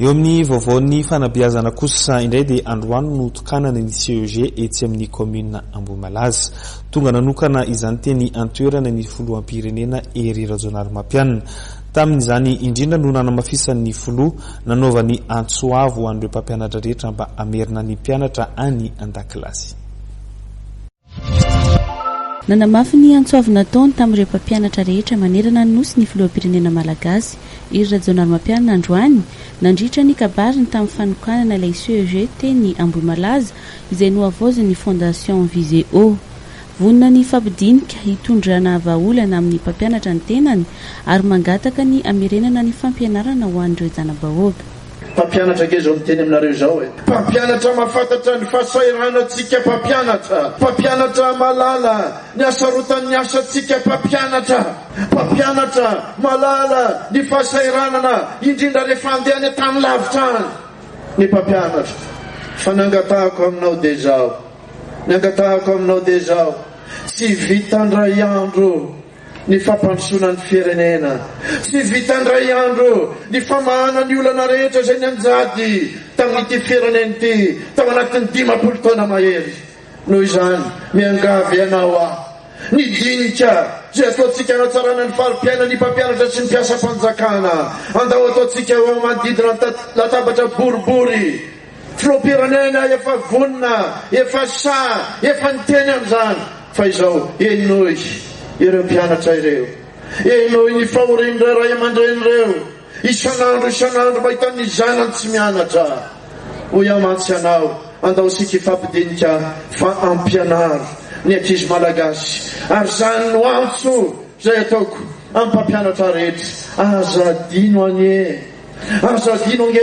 eo amin'ny vaovaon'ny fanabeazana kosa indray dia Androany notokanana ny CEG etsy amin'ny kaominina Ambohimalaza. Tonga nanokana izany teny an-toerana ny filoham-pirenena Hery Rajaonarimampianina. Tamin'izany indrindra no nanamafisan'ny filoha nanaovany antsoavo an'ireo mpampianatra rehetra mba amerina ny mpianatra any an-dakilasy. Nanamafy ny antsoavo nataony tamin'ireo mpampianatra rehetra manerana ny nosy ny filoham-pirenena malagasy Hery Rajaonarimampianina Androany nandritra ny kabariny tamin'ny fanokanana ilay CEG teny Ambohimalaza izay nohavaozan'ny fondation Viseo. Vonina ny fampidinika hitondrana vahaolana amin'ny mpampianatra ny tenany ary mangataka ny amerenana ny fampianarana ho an'ireo zana-bahoaka. Mpampianatra ke zao miteny aminareo zao mpampianatra mahafantatra ny fahasahiranantsika mpampianatra malala ny asarotan'ny asantsika mpampianatra malala ny fahasahiranana indrindra rehefa andeha any tany lavitra any ny mpampianatra fa nangatahako aminao de zao tsy vitandray andro ny fampandrosoana ny firenena, tsy vitandray andro ny famahana ny olana rehetra zay ny anjady tamin'ity firenena ity tao anatin'ny 10 taona mahery. Noho izany miangavy ianao ny dinika zay ataotsika anatsarana ny farim-piaina ny mpampianatra sy ny mpiasa-panjakana andao ataotsika eo manodidina latabatra boribory filoham-pirenena efa vonina efa niteny amin'izany fa izao enoy ireo mpianatra ireo enoy ny fahorindreo ray aman-drenireo isan'andro mahitany zanany tsy mianatra hoy amantsy anao andao sika ifampidinika fa ampianaro ny ankizy malagasy ary zany no antso zay ataoko amin'ny mpampianatra rehetra azadino ange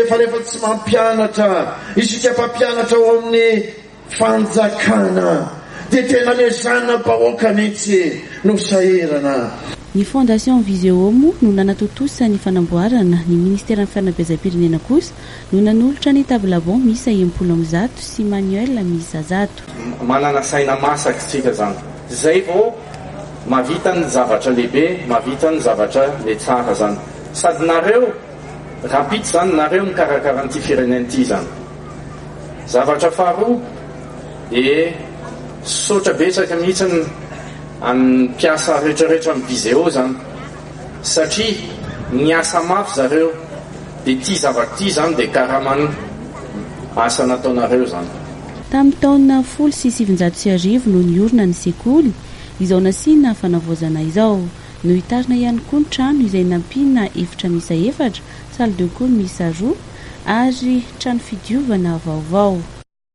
fa rehefa tsy mampianatra isika mpampianatra ao amin'ny fanjakana dia tena le zanana bahoaka mihitsy no sahirana. Ny fondation Viseo moa no nanatotosa ny fanamboarana ny ministera ny fanabeazam-pirenena kosa no nanolotra ny tablabon misa 70 sy manuel misa 100. Manana saina masaka tsika zany zay vao mavita ny zavatra lehibe mavita ny zavatra le tsara zany sady nareo rapity zany nareo ny karakaran'ity firenena ity zany. Zavatra faharoa sotra betsaka mihitsy amin'ny mpiasa rehetrarehetra amin'ny Viseo zany satria niasa mafy zareo dia ity zavatra ity zany dia karamany asa nataonareo zany. Tamin'ny taona 1970 no niorina ny sekoly izao nasiana fanavoazana izao no hitarina ihany koa ny trano izay nampiana efitra misa 4 salle de cour misa 2 ary trano fidiovana vaovao.